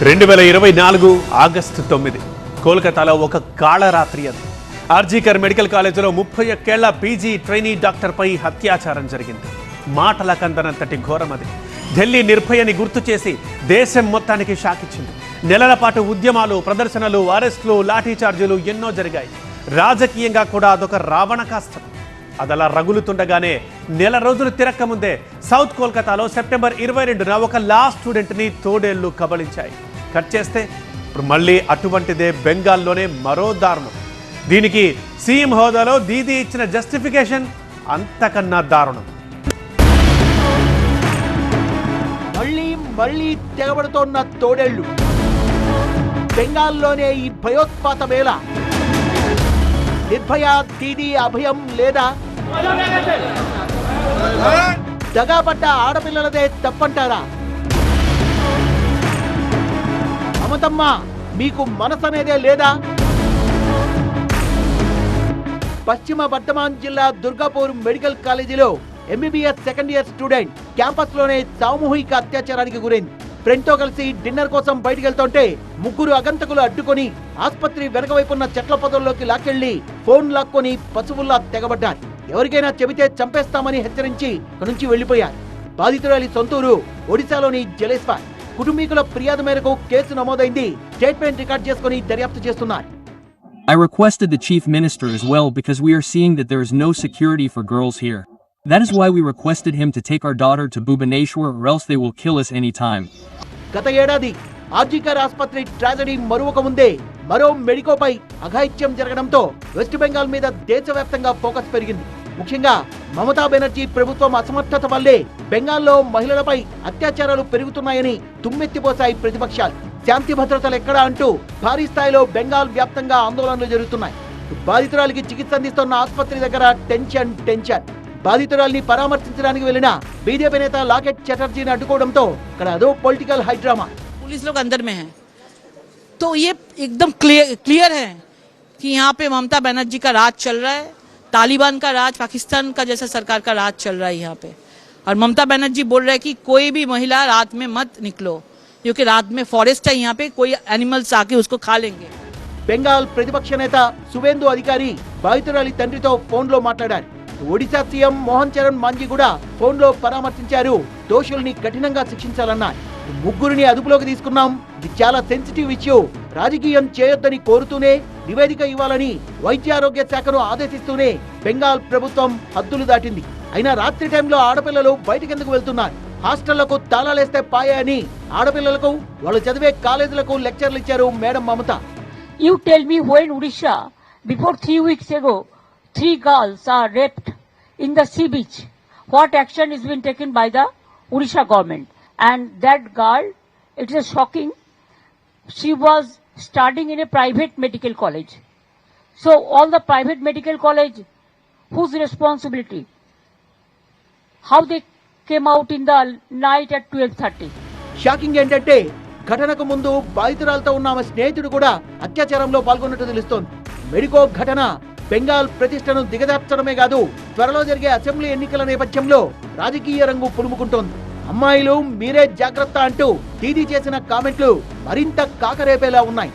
2024 August 9 కోల్కతాలో ఒక కాళరాత్రి అది. ఆర్జీకర్ మెడికల్ కాలేజీలో 31 ఏళ్ల పీజీ ట్రైనీ డాక్టర్పై అత్యాచారం జరిగింది. మాటల కందనంతటి ఘోరం అది. ఢిల్లీ నిర్భయని గుర్తు చేసి దేశం మొత్తానికి షాక్ ఇచ్చింది. నెలల పాటు ఉద్యమాలు, ప్రదర్శనలు, అరెస్టులు, లాఠీ చార్జీలు ఎన్నో జరిగాయి. రాజకీయంగా కూడా అదొక రావణకాస్తం. అదలా రగులుతుండగానే నెల రోజులు తిరక్క ముందే సౌత్ కోల్కతాలో సెప్టెంబర్ 22న ఒక లా స్టూడెంట్ని తోడేళ్లు కబళించాయి. కట్ చేస్తే ఇప్పుడు మళ్ళీ అటువంటిదే బెంగాల్లోనే మరో దారుణం. దీనికి సీఎం హోదాలో దీదీ ఇచ్చిన జస్టిఫికేషన్ అంతకన్నా దారుణం. మళ్ళీ తెగబడుతోన్న తోడేళ్లు. బెంగాల్లోనే ఈ భయోత్పాత వేళ నిర్భయ, దీదీ అభయం లేదా? దగాపడ్డ ఆడపిల్లలదే తప్పంటారా? మమతమ్మ, మీకు మనసనేదే లేదా? పశ్చిమ బర్ధమాన్ జిల్లా దుర్గాపూర్ మెడికల్ కాలేజీలో MBBS second year student campus లోనే సామూహిక అత్యాచారానికి గురైంది. ఫ్రెండ్ తో కలిసి డిన్నర్ కోసం బయటికి వెళ్తుంటే ముగ్గురు అగంతకులు అడ్డుకొని ఆసుపత్రి వెనక వైపున్న చెట్ల పొదల్లోకి లాక్కెళ్లి ఫోన్ లాక్కొని పశువుల్లా తెగబడ్డారు. ఎవరికైనా చెబితే చంపేస్తామని హెచ్చరించి అక్కడి నుంచి వెళ్లిపోయారు. బాధితురాలి సొంతూరు ఒడిశాలోని జలేశ్వర్. కుటుంబీకుల ఫిర్యాదు మేరకు కేసు నమోదైంది. స్టేట్మెంట్ రికార్డ్ చేసుకుని దర్యాప్తు చేస్తున్నారు. I requested the chief minister as well because we are seeing that there is no security for girls here. That is why we requested him to take our daughter to Bhubaneswar or else they will kill us anytime. గత ఏడాది ఆర్జీకర్ ఆసుపత్రి tragedy మరువక ముందే మరో మెడికోపై అఘాయిత్యం జరగడంతో west Bengal మీద దేశవ్యాప్తంగా ఫోకస్ పెరిగింది. ముఖ్యంగా మమతా బెనర్జీ ప్రభుత్వం అసమర్థత వల్లే బెంగాల్లో మహిళలపై అత్యాచారాలు పెరుగుతున్నాయని తుమ్మెత్తిపోసాయి ప్రతిపక్షాలు. శాంతి భద్రతలు ఎక్కడా అంటూ భారీ స్థాయిలో బెంగాల్ వ్యాప్తంగా ఆందోళనలు జరుగుతున్నాయి. బాధితురాలికి చికిత్స అందిస్తున్న ఆసుపత్రి దగ్గర టెన్షన్. బాధితురాల్ని పరామర్శించడానికి వెళ్లిన బీజేపీ నేత లాకెట్ చటర్జీని అడ్డుకోవడంతో ఇక్కడ అదో పొలిటికల్ హైడ్రామా. पुलिस लोग अंदर में है तो ये एकदम क्लियर है कि यहाँ पे ममता बनर्जी का राज चल रहा है. तालिबान का राज, पाकिस्तान का जैसा सरकार का राज चल रहा है यहाँ पे. और ममता बनर्जी बोल रहे हैं कि कोई भी महिला रात में मत निकलो क्योंकि रात में फॉरेस्ट है यहाँ पे, कोई एनिमल्स आके उसको खा लेंगे. బెంగాల్ ప్రతిపక్ష నేత సువేందు అధికారి బాధితురాలి తండ్రితో ఫోన్ లో మాట్లాడారు. ఒడిశా సీఎం మోహన్ చరణ్ మాంజీ కూడా ఫోన్ లో పరామర్శించారు. దోషుల్ని కఠినంగా శిక్షించాలన్నారు. ముగ్గురిని అదుపులోకి తీసుకున్నాం, ఇది చాలా సెన్సిటివ్ ఇష్యూ, రాజకీయం చేయొద్దని కోరుతూనే నివేదిక ఇవ్వాలని వైద్యారోగ్య శాఖను ఆదేశిస్తూనే బెంగాల్ ప్రభుత్వం హద్దులు దాటింది. అయినా రాత్రి టైంలో ఆడపిల్లలు బయటకెందుకు వెళ్తున్నారు? హాస్టళ్లకు తాళాలేస్తే పాయే అని ఆడపిల్లలకు, వాళ్ళు చదివే కాలేజీలకు లెక్చర్లు ఇచ్చారు madam Mamata. You tell me when Odisha, before 3 weeks ago, 3 girls are raped in the sea beach. What action is being taken by the Odisha government? And that girl, it is shocking. She was studying in a private medical college. So all the private medical college, whose responsibility? How they came out in the night at 12:30? Shocking ఏంటంటే ఘటనకు ముందు బాధితురాలతో ఉన్న ఆమె స్నేహితుడు కూడా అత్యాచారంలో పాల్గొన్నట్టు తెలుస్తోంది. Medico ఘటన బెంగాల్ ప్రతిష్టను దిగజార్చడమే కాదు, త్వరలో జరిగే అసెంబ్లీ ఎన్నికల నేపథ్యంలో రాజకీయ రంగు పులుముకుంటోంది. అమ్మాయిలు మీరే జాగ్రత్త అంటూ దీదీ చేసిన కామెంట్లు మరింత కాకరేపేలా ఉన్నాయి.